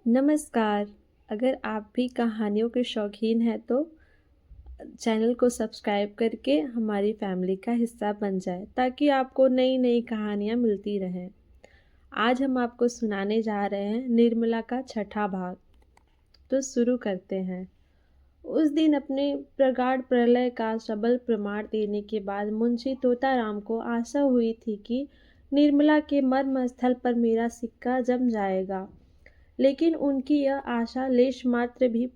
नमस्कार। अगर आप भी कहानियों के शौकीन हैं तो चैनल को सब्सक्राइब करके हमारी फैमिली का हिस्सा बन जाए ताकि आपको नई नई कहानियाँ मिलती रहें। आज हम आपको सुनाने जा रहे हैं निर्मला का छठा भाग। तो शुरू करते हैं। उस दिन अपने प्रगाढ़ प्रलय का सबल प्रमाण देने के बाद मुंशी तोताराम को आशा हुई थी कि निर्मला के मर्म स्थल पर मेरा सिक्का जम जाएगा, लेकिन उनकी यह आशा लेश मात्र भी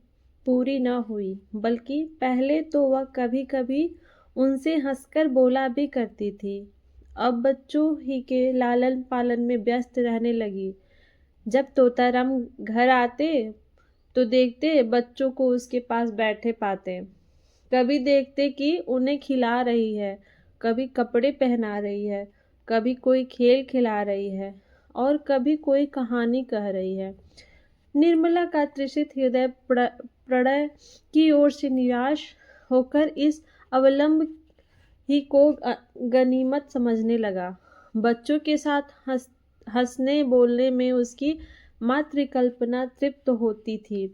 पूरी न हुई, बल्कि पहले तो वह कभी-कभी उनसे हंसकर बोला भी करती थी। अब बच्चों ही के लालन पालन में व्यस्त रहने लगी। जब तोताराम घर आते तो देखते बच्चों को उसके पास बैठे पाते। कभी देखते कि उन्हें खिला रही है, कभी कपड़े पहना रही है, कभी कोई खेल खिला रही है और कभी कोई कहानी कह रही है। निर्मला का तृषित हृदय प्रणय की ओर से निराश होकर इस अवलंब ही को गनीमत समझने लगा। बच्चों के साथ हंसने बोलने में उसकी मातृकल्पना तृप्त होती थी।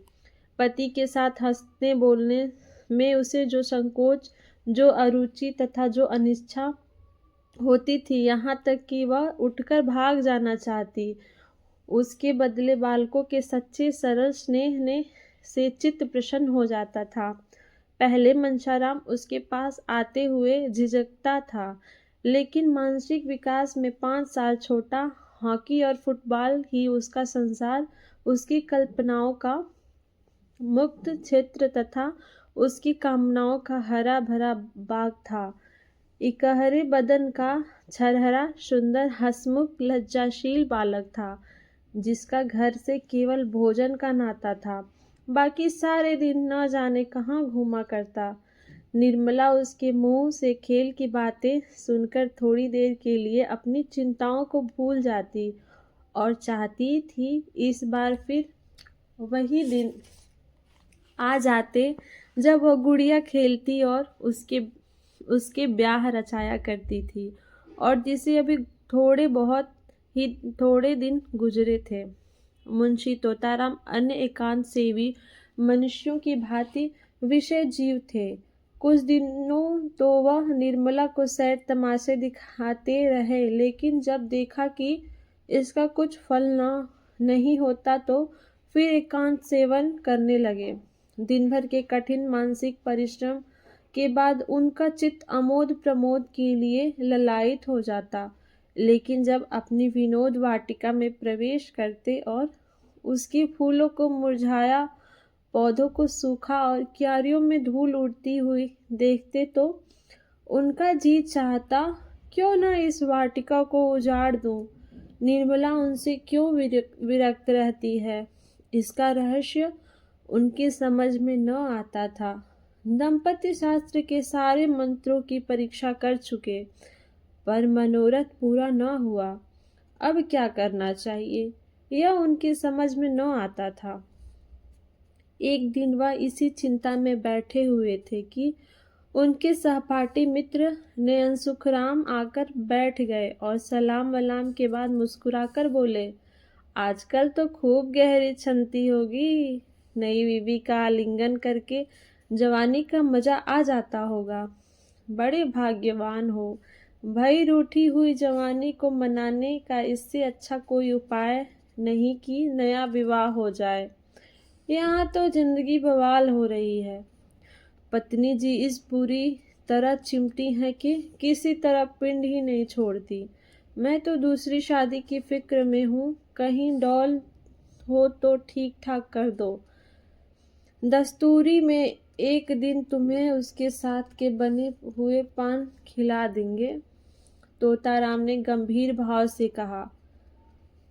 पति के साथ हंसने बोलने में उसे जो संकोच, जो अरुचि तथा जो अनिच्छा होती थी, यहाँ तक कि वह उठकर भाग जाना चाहती। उसके बदले बालकों के सच्चे सरल स्नेह ने से चित्त प्रसन्न हो जाता था। पहले मनसाराम उसके पास आते हुए झिझकता था, लेकिन मानसिक विकास में 5 साल छोटा, हॉकी और फुटबॉल ही उसका संसार, उसकी कल्पनाओं का मुक्त क्षेत्र तथा उसकी कामनाओं का हरा भरा बाग था। इकहरे बदन का छरहरा सुंदर हंसमुख लज्जाशील बालक था, जिसका घर से केवल भोजन का नाता था। बाकी सारे दिन न जाने कहाँ घूमा करता। निर्मला उसके मुंह से खेल की बातें सुनकर थोड़ी देर के लिए अपनी चिंताओं को भूल जाती और चाहती थी इस बार फिर वही दिन आ जाते जब वह गुड़िया खेलती और उसके उसके ब्याह रचाया करती थी, और जिसे अभी थोड़े दिन गुजरे थे। मुंशी तोताराम अन्य एकांत सेवी मनुष्यों की भांति विषय जीव थे। कुछ दिनों तो वह निर्मला को सैर तमाशे दिखाते रहे, लेकिन जब देखा कि इसका कुछ फल नहीं होता तो फिर एकांत सेवन करने लगे। दिन भर के कठिन मानसिक परिश्रम के बाद उनका चित्त आमोद प्रमोद के लिए ललायित हो जाता, लेकिन जब अपनी विनोद वाटिका में प्रवेश करते और उसके फूलों को मुरझाया, पौधों को सूखा और क्यारियों में धूल उड़ती हुई देखते तो उनका जी चाहता क्यों न इस वाटिका को उजाड़ दूं। निर्मला उनसे क्यों विरक्त रहती है, इसका रहस्य उनकी समझ में न आता था। दंपति शास्त्र के सारे मंत्रों की परीक्षा कर चुके, पर मनोरथ पूरा न हुआ। अब क्या करना चाहिए, यह उनकी समझ में न आता था। एक दिन वह इसी चिंता में बैठे हुए थे कि उनके सहपाठी मित्र नयन सुखराम आकर बैठ गए और सलाम वलाम के बाद मुस्कुराकर बोले, आजकल तो खूब गहरी छंती होगी। नई बीवी का आलिंगन करके जवानी का मजा आ जाता होगा। बड़े भाग्यवान हो भाई। रूठी हुई जवानी को मनाने का इससे अच्छा कोई उपाय नहीं कि नया विवाह हो जाए। यहाँ तो जिंदगी बवाल हो रही है। पत्नी जी इस पूरी तरह चिमटी है कि किसी तरह पिंड ही नहीं छोड़ती। मैं तो दूसरी शादी की फिक्र में हूँ, कहीं डॉल हो तो ठीक ठाक कर दो। दस्तूरी में एक दिन तुम्हें उसके साथ के बने हुए पान खिला देंगे। तोताराम ने गंभीर भाव से कहा,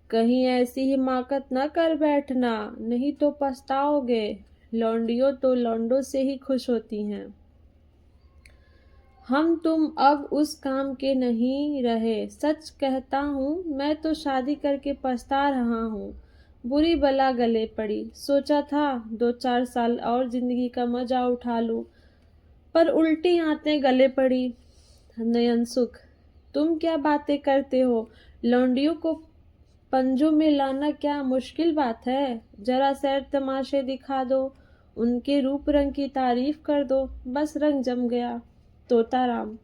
कहीं ऐसी हिमाकत न कर बैठना, नहीं तो पछताओगे। लौंडियों तो लौंडों से ही खुश होती हैं। हम तुम अब उस काम के नहीं रहे। सच कहता हूँ, मैं तो शादी करके पछता रहा हूँ। बुरी बला गले पड़ी। सोचा था 2-4 साल और जिंदगी का मजा उठा लूं, पर उल्टी आंतें गले पड़ी। नयन सुख, तुम क्या बातें करते हो। लौंडियों को पंजों में लाना क्या मुश्किल बात है। जरा सैर तमाशे दिखा दो, उनके रूप रंग की तारीफ कर दो, बस रंग जम गया। तोताराम: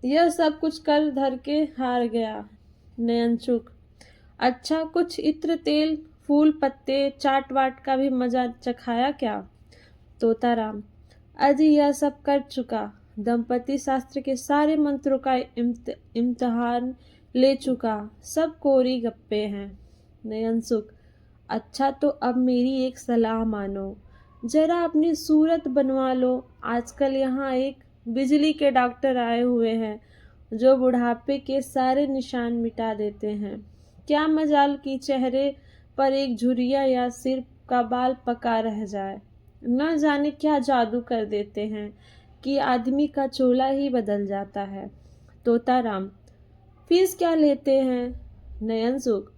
यह सब कुछ कर धर के हार गया। नयनसुख: अच्छा, कुछ इत्र तेल फूल पत्ते चाट वाट का भी मजा चखाया क्या? तोताराम: अजी यह सब कर चुका, दंपति शास्त्र के सारे मंत्रों का इम्तिहान ले चुका, सब कोरी गप्पे हैं। नयनसुख: अच्छा, तो अब मेरी एक सलाह मानो, जरा अपनी सूरत बनवा लो। आजकल यहाँ एक बिजली के डॉक्टर आए हुए हैं जो बुढ़ापे के सारे निशान मिटा देते हैं। क्या मजाल की चेहरे पर एक झुर्रिया या सिर का बाल पका रह जाए। न जाने क्या जादू कर देते हैं कि आदमी का चोला ही बदल जाता है। तोताराम: फीस क्या लेते हैं? नयनसुख: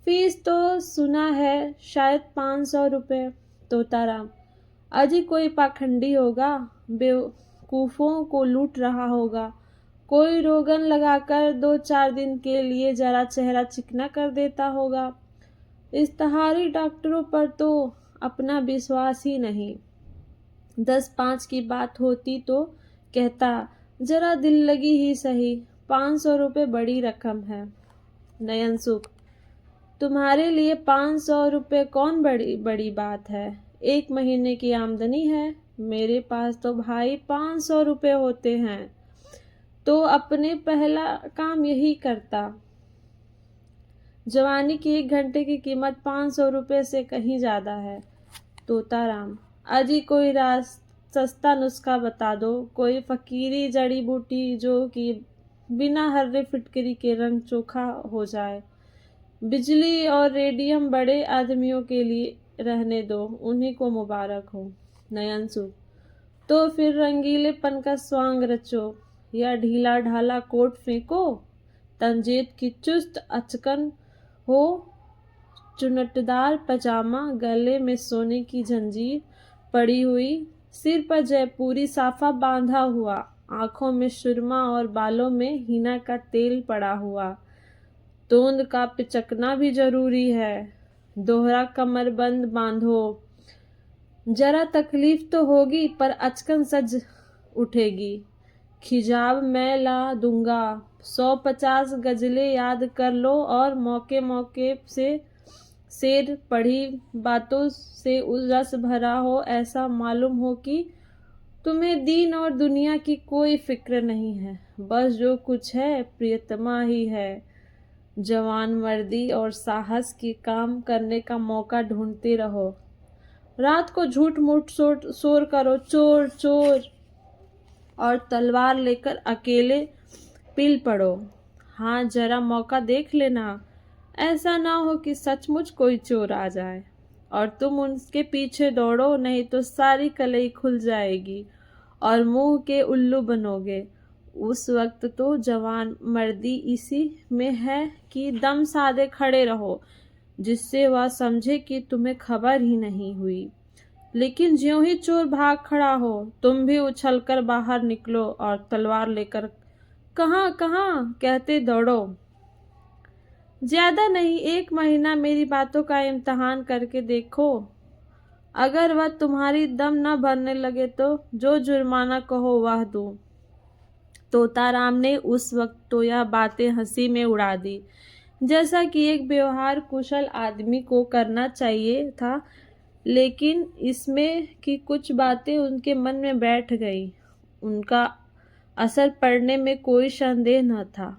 फीस तो सुना है शायद 500 रुपये। तोताराम: अजी कोई पाखंडी होगा, बेवकूफ़ों को लूट रहा होगा। कोई रोगन लगाकर 2-4 दिन के लिए जरा चेहरा चिकना कर देता होगा। इश्तहारी डॉक्टरों पर तो अपना विश्वास ही नहीं। 10-5 की बात होती तो कहता जरा दिल लगी ही सही, 500 रुपये बड़ी रकम है। नयनसुख: तुम्हारे लिए 500 रुपये कौन बड़ी बात है? 1 महीने की आमदनी है। मेरे पास तो भाई 500 रुपये होते हैं तो अपने पहला काम यही करता। जवानी की 1 घंटे की कीमत 500 रुपये से कहीं ज़्यादा है। तोताराम: अजी कोई सस्ता नुस्खा बता दो, कोई फकीरी जड़ी बूटी जो कि बिना हर्रे फिटकरी के रंग चोखा हो जाए। बिजली और रेडियम बड़े आदमियों के लिए रहने दो, उन्हीं को मुबारक हो। नयनसुख: तो फिर रंगीलेपन का स्वांग रचो या ढीला ढाला कोट फेंको, तंजेब की चुस्त अचकन हो, चुनटदार पजामा, गले में सोने की जंजीर पड़ी हुई, सिर पर जयपुरी साफा बांधा हुआ, आंखों में सुरमा और बालों में हीना का तेल पड़ा हुआ। तोंद का पिचकना भी जरूरी है। दोहरा कमरबंद बांधो। जरा तकलीफ तो होगी पर अचकन सज उठेगी। खिजाब मैं ला दूंगा। 150 गजलें याद कर लो और मौके मौके से शेर पढ़ी बातों से रस भरा हो, ऐसा मालूम हो कि तुम्हें दीन और दुनिया की कोई फिक्र नहीं है, बस जो कुछ है प्रियतमा ही है। जवान मर्दी और साहस के काम करने का मौका ढूंढते रहो। रात को झूठ मूठ शोर करो, चोर चोर, और तलवार लेकर अकेले पिल पड़ो। हाँ, जरा मौका देख लेना, ऐसा ना हो कि सचमुच कोई चोर आ जाए और तुम उनके पीछे दौड़ो, नहीं तो सारी कलई खुल जाएगी और मुंह के उल्लू बनोगे। उस वक्त तो जवान मर्दी इसी में है कि दम साधे खड़े रहो, जिससे वह समझे कि तुम्हें खबर ही नहीं हुई। लेकिन ज्यों ही चोर भाग खड़ा हो, तुम भी उछलकर बाहर निकलो और तलवार लेकर कहाँ कहाँ कहते दौड़ो। ज्यादा नहीं, 1 महीना मेरी बातों का इम्तिहान करके देखो। अगर वह तुम्हारी दम न भरने लगे तो जो जुर्माना कहो वह दूं। तोताराम ने उस वक्त तो यह बातें हंसी में उड़ा दी, जैसा कि एक व्यवहार कुशल आदमी को करना चाहिए था, लेकिन इसमें कि कुछ बातें उनके मन में बैठ गई। उनका असर पड़ने में कोई संदेह न था।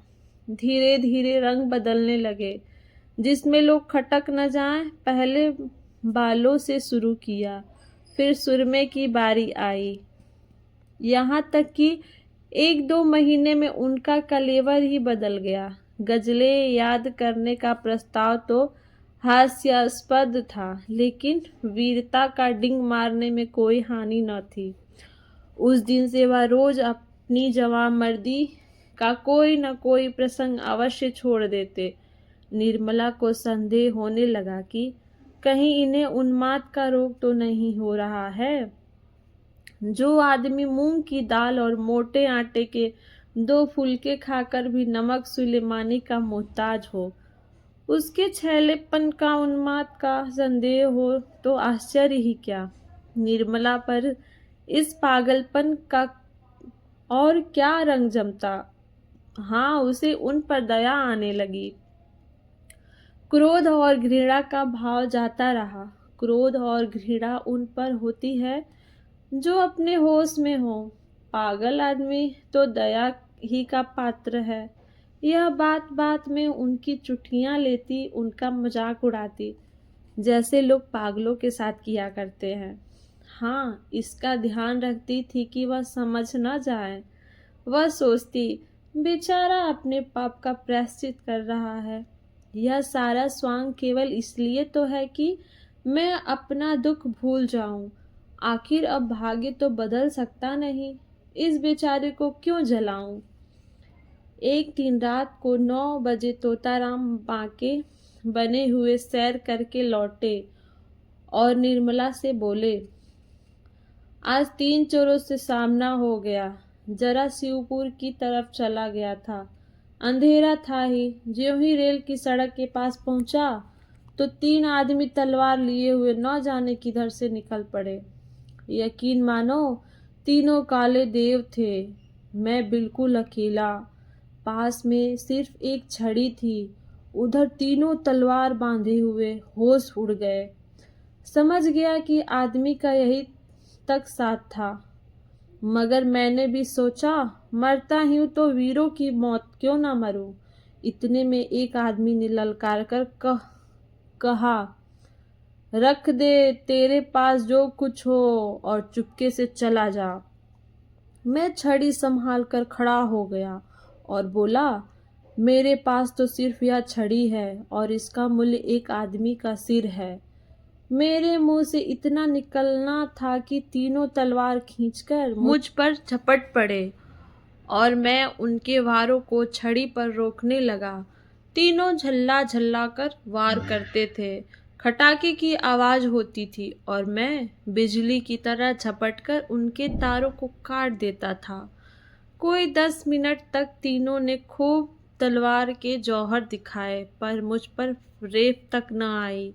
धीरे धीरे रंग बदलने लगे, जिसमें लोग खटक न जाएं। पहले बालों से शुरू किया, फिर सुरमे की बारी आई, यहाँ तक कि 1-2 महीने में उनका कलेवर ही बदल गया। गजलें याद करने का प्रस्ताव तो हास्यास्पद था, लेकिन वीरता का डिंग मारने में कोई हानि न थी। उस दिन से वह रोज अपनी जवानमर्दी का कोई न कोई प्रसंग अवश्य छोड़ देते। निर्मला को संदेह होने लगा कि कहीं इन्हें उन्माद का रोग तो नहीं हो रहा है। जो आदमी मूंग की दाल और मोटे आटे के 2 फुलके खाकर भी नमक सुलेमानी का मोहताज हो, उसके छैलेपन का उन्माद का संदेह हो तो आश्चर्य ही क्या। निर्मला पर इस पागलपन का और क्या रंग जमता। हाँ, उसे उन पर दया आने लगी। क्रोध और घृणा का भाव जाता रहा। क्रोध और घृणा उन पर होती है जो अपने होश में हो। पागल आदमी तो दया ही का पात्र है। यह बात बात में उनकी चुटकियां लेती, उनका मजाक उड़ाती, जैसे लोग पागलों के साथ किया करते हैं। हाँ, इसका ध्यान रखती थी कि वह समझ न जाए। वह सोचती, बेचारा अपने पाप का प्रायश्चित कर रहा है। यह सारा स्वांग केवल इसलिए तो है कि मैं अपना दुख भूल जाऊं। आखिर अब भाग्य तो बदल सकता नहीं, इस बेचारे को क्यों जलाऊं। एक दिन रात को 9 बजे तोताराम बांके बने हुए सैर करके लौटे और निर्मला से बोले, आज 3 चोरों से सामना हो गया। जरा शिवपुर की तरफ चला गया था। अंधेरा था ही। ज्यों ही रेल की सड़क के पास पहुंचा तो 3 आदमी तलवार लिए हुए न जाने किधर से निकल पड़े। यकीन मानो, तीनों काले देव थे। मैं बिल्कुल अकेला। पास में सिर्फ एक छड़ी थी। उधर तीनों तलवार बांधे हुए। होश उड़ गए। समझ गया कि आदमी का यही तक साथ था। मगर मैंने भी सोचा, मरता हूं तो वीरों की मौत क्यों ना मरूं। इतने में एक आदमी ने ललकार कर कहा, रख दे तेरे पास जो कुछ हो और चुपके से चला जा। मैं छड़ी संभाल कर खड़ा हो गया और बोला, मेरे पास तो सिर्फ यह छड़ी है और इसका मूल्य एक आदमी का सिर है। मेरे मुंह से इतना निकलना था कि तीनों तलवार खींचकर मुझ पर झपट पड़े और मैं उनके वारों को छड़ी पर रोकने लगा। तीनों झल्ला झल्ला कर वार करते थे। खटाके की आवाज होती थी और मैं बिजली की तरह झपटकर उनके तारों को काट देता था। कोई 10 मिनट तक तीनों ने खूब तलवार के जौहर दिखाए, पर मुझ पर रेत तक न आई।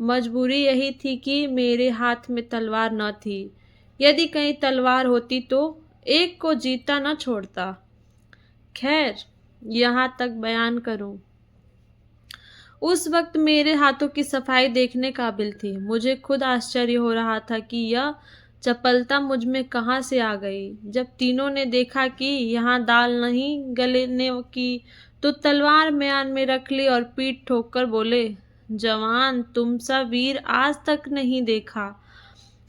मजबूरी यही थी कि मेरे हाथ में तलवार न थी। यदि कहीं तलवार होती तो एक को जीता न छोड़ता। खैर, यहाँ तक बयान करूं। उस वक्त मेरे हाथों की सफाई देखने काबिल थी। मुझे खुद आश्चर्य हो रहा था कि यह चपलता मुझ में कहाँ से आ गई। जब तीनों ने देखा कि यहाँ दाल नहीं गलने की, तो तलवार म्यान में रख ली और पीठ ठोक कर बोले, जवान, तुम सा वीर आज तक नहीं देखा।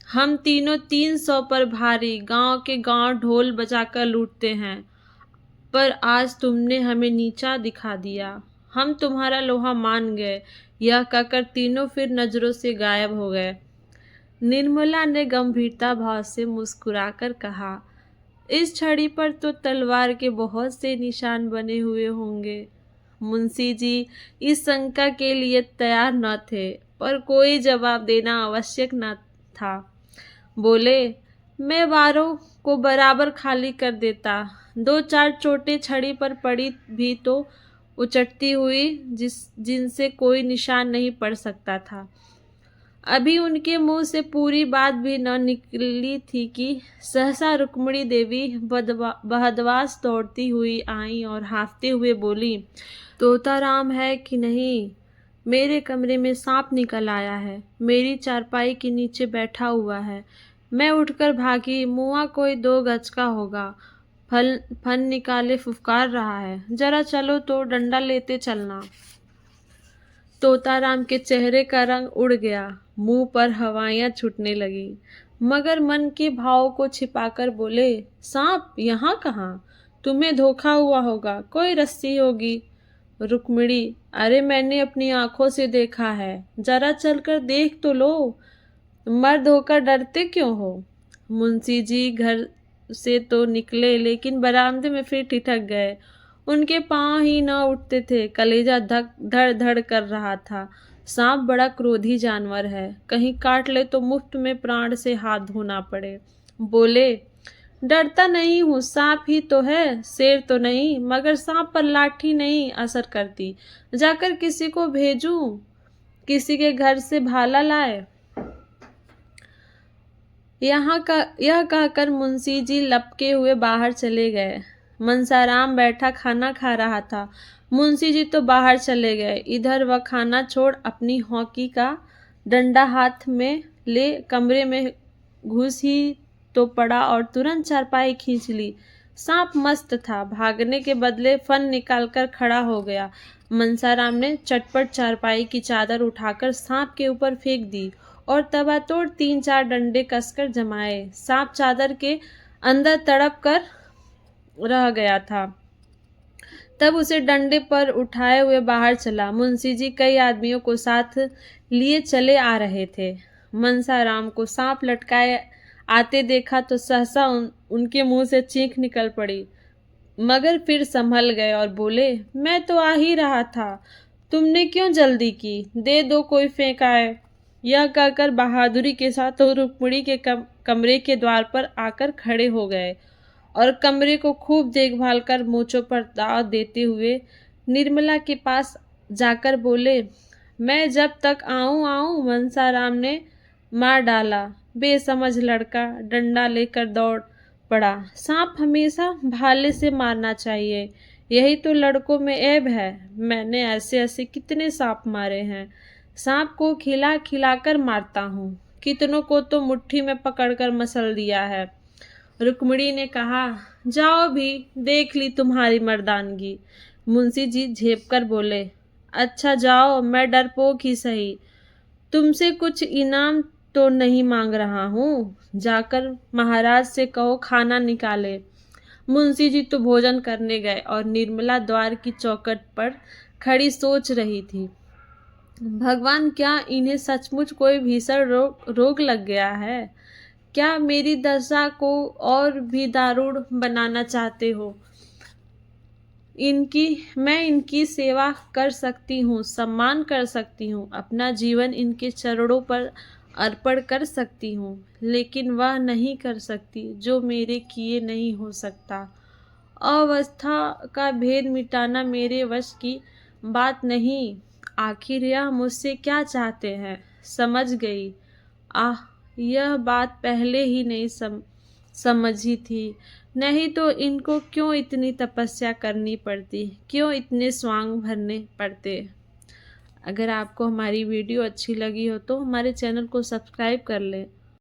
हम तीनों 300 पर भारी, गांव के गांव ढोल बजाकर लूटते हैं, पर आज तुमने हमें नीचा दिखा दिया। हम तुम्हारा लोहा मान गए। यह कहकर तीनों फिर नजरों से गायब हो गए। निर्मला ने गंभीरता भाव से मुस्कुराकर कहा, इस छड़ी पर तो तलवार के बहुत से निशान बने हुए होंगे। मुंशी जी इस शंका के लिए तैयार न थे, पर कोई जवाब देना आवश्यक न था। बोले, मैं वारों को बराबर खाली कर देता। 2-4 चोटें छड़ी पर पड़ी भी तो उचटती हुई, जिनसे कोई निशान नहीं पड़ सकता था। अभी उनके मुंह से पूरी बात भी न निकली थी कि सहसा रुक्मिणी देवी बहदवास दौड़ती हुई आई और हाँफते हुए बोली, तोताराम है कि नहीं? मेरे कमरे में सांप निकल आया है। मेरी चारपाई के नीचे बैठा हुआ है। मैं उठकर भागी। मुआ कोई 2 गज का होगा। फन निकाले फुफकार रहा है। जरा चलो तो डंडा लेते चलना। तोताराम के चेहरे का रंग उड़ गया। मुंह पर हवाइयां छूटने लगी, मगर मन के भाव को छिपाकर बोले, सांप यहाँ कहाँ? तुम्हें धोखा हुआ होगा। कोई रस्सी होगी। रुक्मिणी, अरे मैंने अपनी आंखों से देखा है। जरा चलकर देख तो लो। मर्द होकर डरते क्यों हो? मुंशी जी घर से तो निकले, लेकिन बरामदे में फिर ठिठक गए। उनके पांव ही न उठते थे। कलेजा धक धड़ धड़ कर रहा था। सांप बड़ा क्रोधी जानवर है। कहीं काट ले तो मुफ्त में प्राण से हाथ धोना पड़े। बोले, डरता नहीं हूँ, सांप ही तो है, शेर तो नहीं, मगर सांप पर लाठी नहीं असर करती। जाकर किसी को भेजूं, किसी के घर से भाला लाए। यह कहकर मुंशी जी लपके हुए बाहर चले गए। मनसाराम बैठा खाना खा रहा था। मुंशी जी तो बाहर चले गए। इधर वह खाना छोड़ अपनी हॉकी का डंडा हाथ में ले कमरे में घुस ही तो पड़ा और तुरंत चारपाई खींच ली। सांप मस्त था, भागने के बदले फन निकालकर खड़ा हो गया। मनसाराम ने चटपट चारपाई की चादर उठाकर सांप के ऊपर फेंक दी और तबातोड़ 3-4 डंडे कसकर जमाए। सांप चादर के अंदर तड़प कर रह गया था। तब उसे डंडे पर उठाए हुए बाहर चला। मुंशी जी कई आदमियों को साथ लिए चले आ रहे थे। मनसाराम को सांप लटकाए आते देखा तो सहसा उनके मुंह से चीख निकल पड़ी, मगर फिर संभल गए और बोले, मैं तो आ ही रहा था, तुमने क्यों जल्दी की, दे दो कोई फेंक आए। यह कहकर बहादुरी के साथ वो रुक्मिणी के कमरे के द्वार पर आकर खड़े हो गए और कमरे को खूब देखभाल कर मूंछों पर दाव देते हुए निर्मला के पास जाकर बोले, मैं जब तक आऊं मनसाराम ने मार डाला। बेसमझ लड़का डंडा लेकर दौड़ पड़ा। सांप हमेशा भाले से मारना चाहिए, यही तो लड़कों में ऐब है। मैंने ऐसे ऐसे कितने सांप मारे हैं। सांप को खिला खिलाकर मारता हूँ, कितनों को तो मुट्ठी में पकड़कर मसल दिया है। रुक्मिणी ने कहा, जाओ भी, देख ली तुम्हारी मर्दानगी। मुंशी जी झेप कर बोले, अच्छा जाओ, मैं डरपोक ही सही, तुमसे कुछ इनाम तो नहीं मांग रहा हूँ। जाकर महाराज से कहो खाना निकाले। मुंशी जी तो भोजन करने गए और निर्मला द्वार की चौखट पर खड़ी सोच रही थी, भगवान, क्या इन्हें सचमुच कोई भीषण रोग लग गया है? क्या मेरी दशा को और भी दारुण बनाना चाहते हो? मैं इनकी सेवा कर सकती हूँ, सम्मान कर सकती हूँ, अपना जीवन इनके चरणों पर अर्पण कर सकती हूँ, लेकिन वह नहीं कर सकती जो मेरे किए नहीं हो सकता। अवस्था का भेद मिटाना मेरे वश की बात नहीं। आखिर यह मुझसे क्या चाहते हैं? समझ गई। आह, यह बात पहले ही नहीं समझी थी, नहीं तो इनको क्यों इतनी तपस्या करनी पड़ती, क्यों इतने स्वांग भरने पड़ते। अगर आपको हमारी वीडियो अच्छी लगी हो तो हमारे चैनल को सब्सक्राइब कर लें